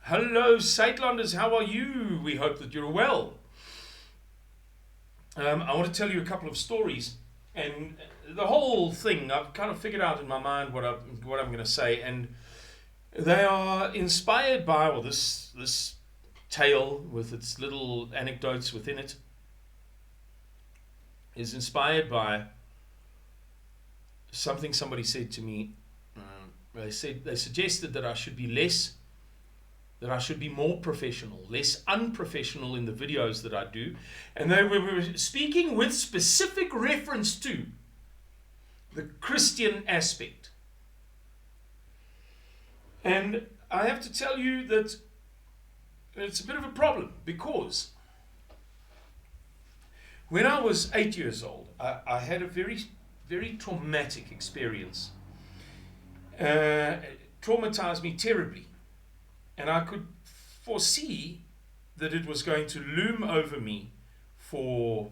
Hello, Saitlanders, how are you? We hope that you're well. I want to tell you a couple of stories, and the whole thing I've kind of figured out in my mind what I'm going to say, and they are inspired by, well, this tale with its little anecdotes within it is inspired by something somebody said to me. They suggested that I should be more professional, less unprofessional in the videos that I do. And they were speaking with specific reference to the Christian aspect. And I have to tell you that it's a bit of a problem, because when I was 8 years old, I had a very, very traumatic experience. Traumatized me terribly. And I could foresee that it was going to loom over me for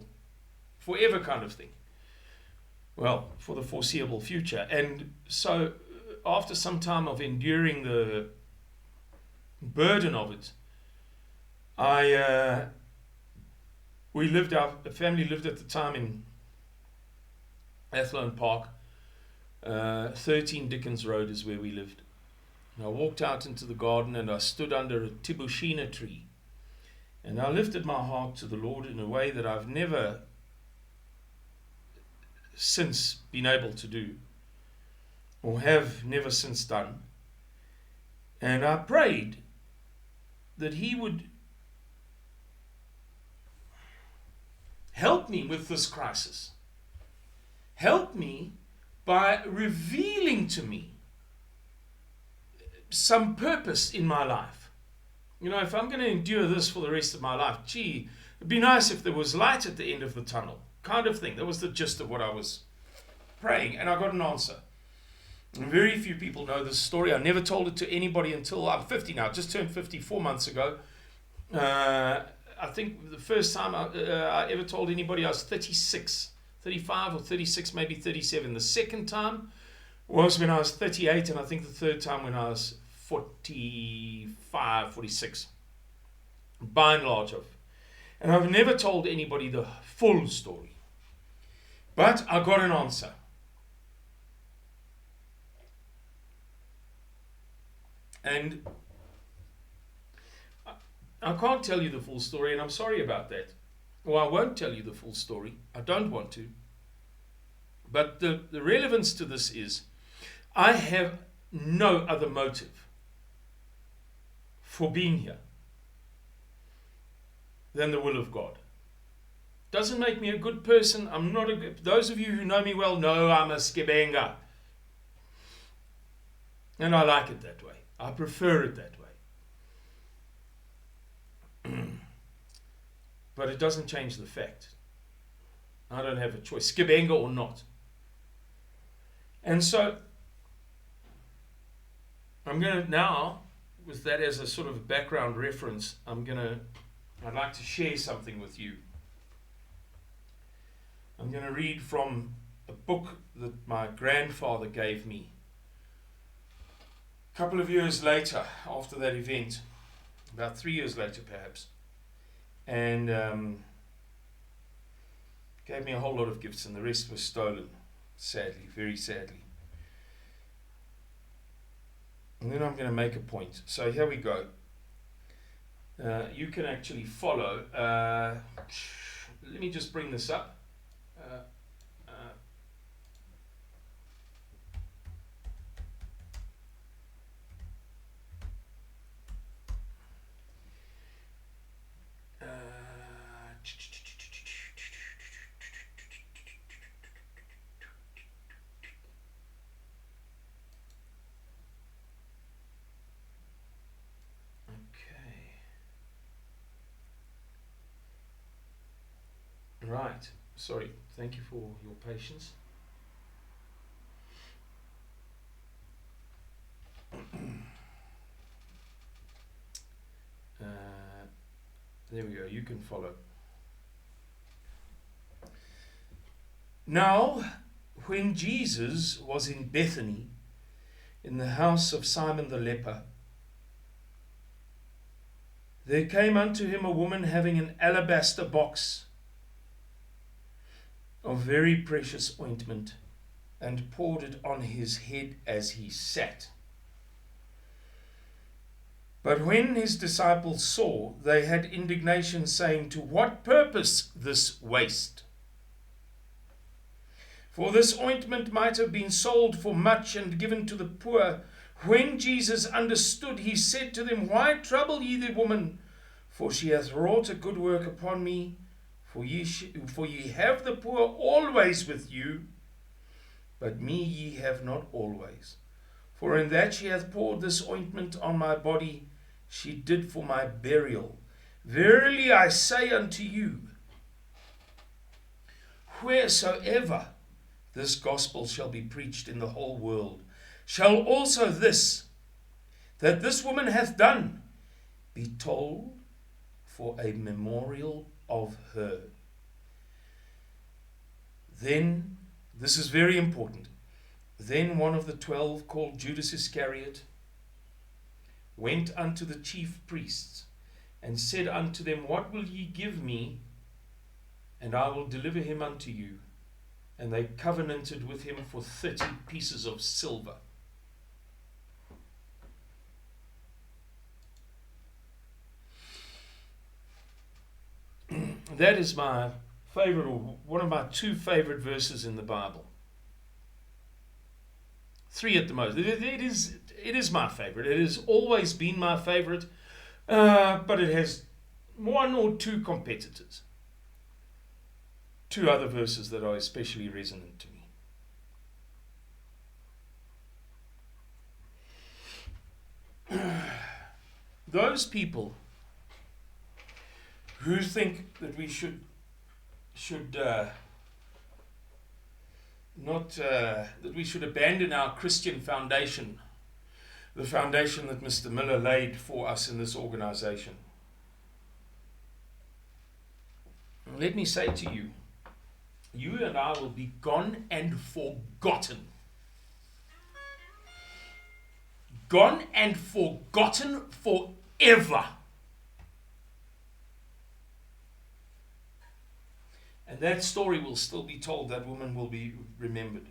forever, kind of thing. Well, for the foreseeable future. And so after some time of enduring the burden of it, our family lived at the time in Athlone Park. 13 Dickens Road is where we lived. And I walked out into the garden and I stood under a tibushina tree. And I lifted my heart to the Lord in a way that I've never since been able to do, or have never since done. And I prayed that He would help me with this crisis. Help me by revealing to me some purpose in my life. You know, if I'm going to endure this for the rest of my life, it'd be nice if there was light at the end of the tunnel, kind of thing. That was the gist of what I was praying, and I got an answer. And very few people know this story. I never told it to anybody until I'm 50 now. Just turned 50 4 months ago. I think the first time I ever told anybody, I was 36, 35 or 36, maybe 37. The second time was when I was 38, and I think the third time when I was 45, 46. By and large of. And I've never told anybody the full story. But I got an answer. And I can't tell you the full story, and I'm sorry about that. Or I won't tell you the full story. I don't want to. But the relevance to this is, I have no other motive for being here than the will of God. Doesn't make me a good person. I'm not those of you who know me well know I'm a skibenga. And I like it that way. I prefer it that way. But it doesn't change the fact. I don't have a choice, skibenga or not. And so I'm going to now, with that as a sort of background reference, I'd like to share something with you. I'm going to read from a book that my grandfather gave me a couple of years later, after that event, about 3 years later perhaps, and gave me a whole lot of gifts, and the rest was stolen, sadly, very sadly. And then I'm going to make a point. So here we go. You can actually follow. Let me just bring this up. Right, sorry, thank you for your patience. There we go, you can follow. Now, when Jesus was in Bethany, in the house of Simon the leper, there came unto him a woman having an alabaster box of very precious ointment, and poured it on his head as he sat. But when his disciples saw, they had indignation, saying, To what purpose this waste? For this ointment might have been sold for much and given to the poor. When Jesus understood, he said to them, Why trouble ye the woman? For she hath wrought a good work upon me. For ye have the poor always with you, but me ye have not always. For in that she hath poured this ointment on my body, she did for my burial. Verily I say unto you, wheresoever this gospel shall be preached in the whole world, shall also this, that this woman hath done, be told for a memorial of her. Then, this is very important, then one of the 12, called Judas Iscariot, went unto the chief priests, and said unto them, What will ye give me, and I will deliver him unto you? And they covenanted with him for 30 pieces of silver. That is my favorite, or one of my 2 favorite verses in the Bible. 3 at the most. It is my favorite. It has always been my favorite, but it has 1 or 2 competitors. 2 other verses that are especially resonant to me. Those people who think that we should abandon our Christian foundation, the foundation that Mr. Miller laid for us in this organization. Let me say to you, you and I will be gone and forgotten. Gone and forgotten forever. And that story will still be told. That woman will be remembered.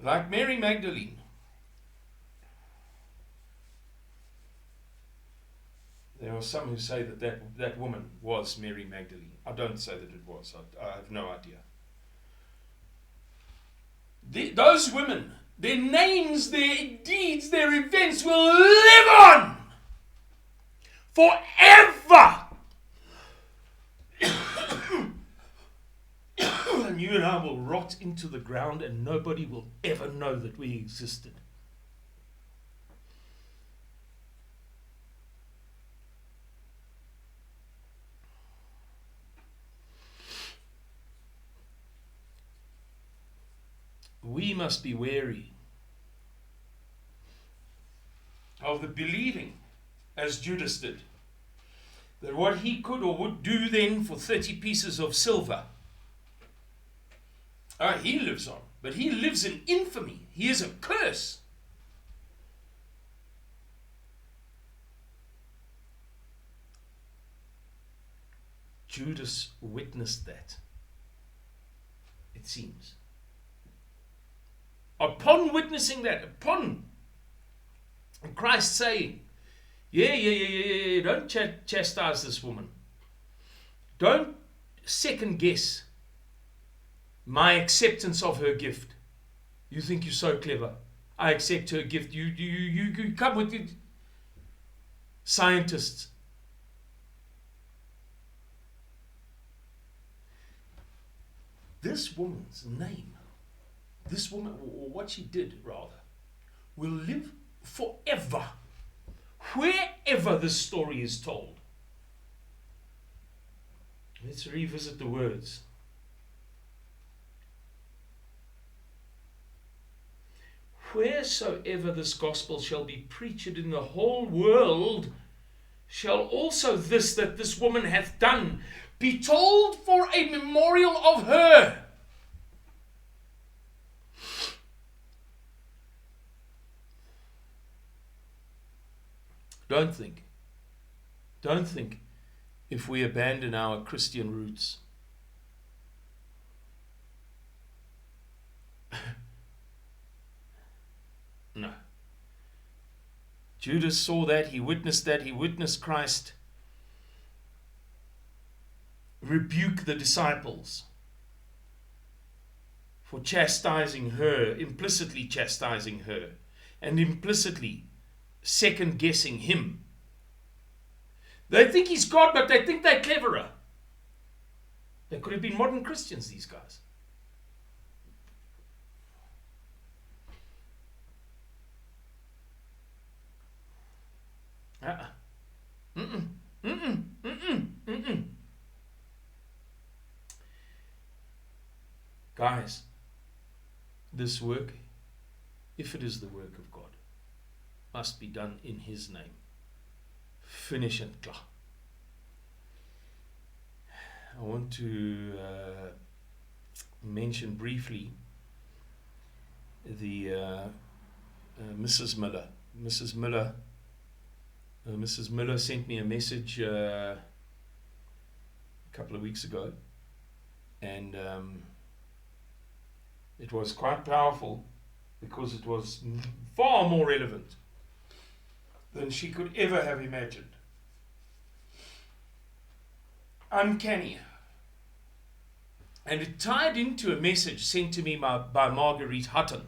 Like Mary Magdalene. There are some who say that woman was Mary Magdalene. I don't say that it was. I have no idea. Those women, their names, their deeds, their events will live on forever. And you and I will rot into the ground, and nobody will ever know that we existed. We must be wary of the believing, as Judas did, that what he could or would do then for 30 pieces of silver, he lives on, but he lives in infamy. He is a curse. Judas witnessed that, it seems. Upon witnessing that, upon Christ saying, don't chastise this woman. Don't second guess my acceptance of her gift. You think you're so clever. I accept her gift. You come with it. Scientists. This woman's name, this woman, or what she did rather, will live forever, wherever this story is told. Let's revisit the words. Wheresoever this gospel shall be preached in the whole world, shall also this that this woman hath done be told for a memorial of her. Don't think. Don't think if we abandon our Christian roots. No. Judas saw that, he witnessed Christ rebuke the disciples for chastising her, implicitly chastising her, and implicitly second guessing him. They think he's God, but they think they're cleverer. They could have been modern Christians, these guys. Guys, this work, if it is the work of God, must be done in His name. Finish and klaar. I want to mention briefly the Mrs. Miller. Mrs. Miller sent me a message a couple of weeks ago, and it was quite powerful because it was far more relevant than she could ever have imagined. Uncanny. And it tied into a message sent to me by Marguerite Hutton.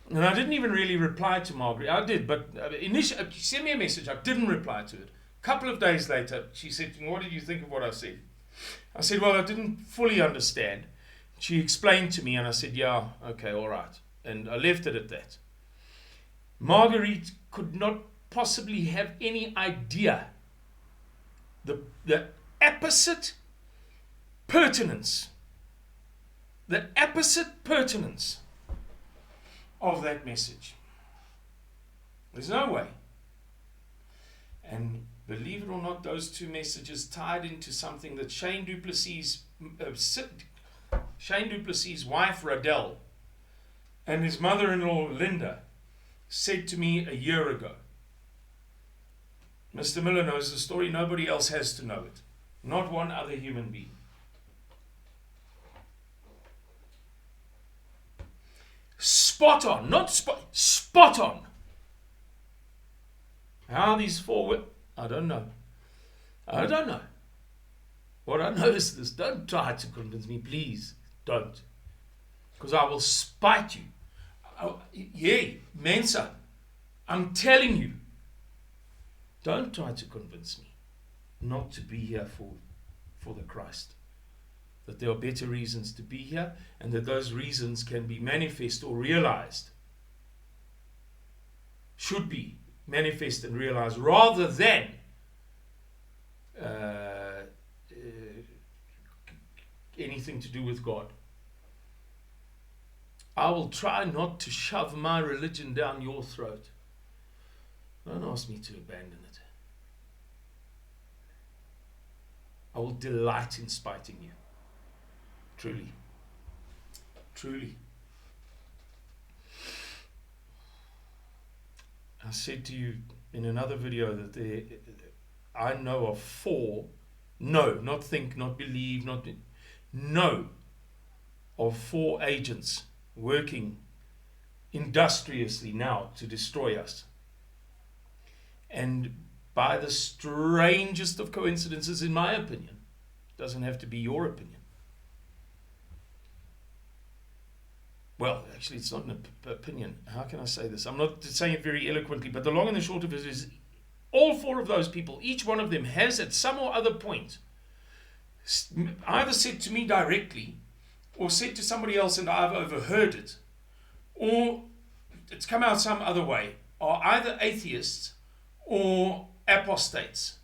And I didn't even really reply to Margaret. I did, but initially, she sent me a message. I didn't reply to it. A couple of days later, she said to me, "What did you think of what I said?" I said, "Well, I didn't fully understand." She explained to me, and I said, "Yeah, okay, all right." And I left it at that. Marguerite could not possibly have any idea the apposite pertinence of that message. There's no way. And believe it or not, those two messages tied into something that Shane Du Plessis' wife Radel and his mother-in-law Linda said to me a year ago. Mr. Miller knows the story. Nobody else has to know it. Not one other human being. Spot on. Not spot on. How these four I don't know. What I know is this. Don't try to convince me, please. Don't. Because I will spite you. Mensa. I'm telling you. Don't try to convince me not to be here for the Christ. That there are better reasons to be here, and that those reasons can be manifest or realized. Should be manifest and realized rather than anything to do with God. I will try not to shove my religion down your throat. Don't ask me to abandon it. I will delight in spiting you. Truly. Truly. I said to you in another video that I know of not think, not believe, know of 4 agents working industriously now to destroy us. And by the strangest of coincidences, in my opinion, doesn't have to be your opinion. Well, actually, it's not an opinion. How can I say this? I'm not saying it very eloquently, but the long and the short of it is all 4 of those people, each one of them has at some or other point either said to me directly or said to somebody else and I've overheard it, or it's come out some other way, are either atheists or apostates.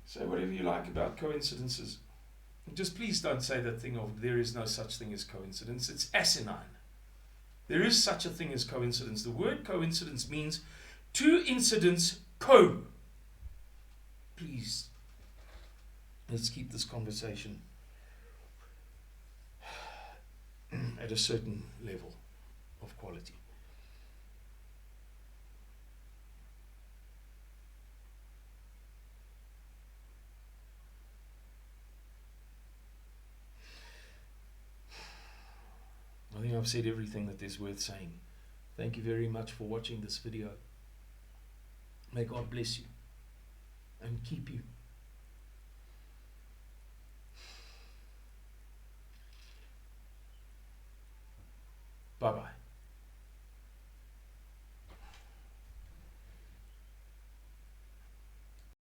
Say whatever you like about coincidences. Just please don't say that thing of there is no such thing as coincidence. It's asinine. There is such a thing as coincidence. The word coincidence means 2 incidents co. Please, let's keep this conversation at a certain level of quality. I think I've said everything that is worth saying. Thank you very much for watching this video. May God bless you and keep you.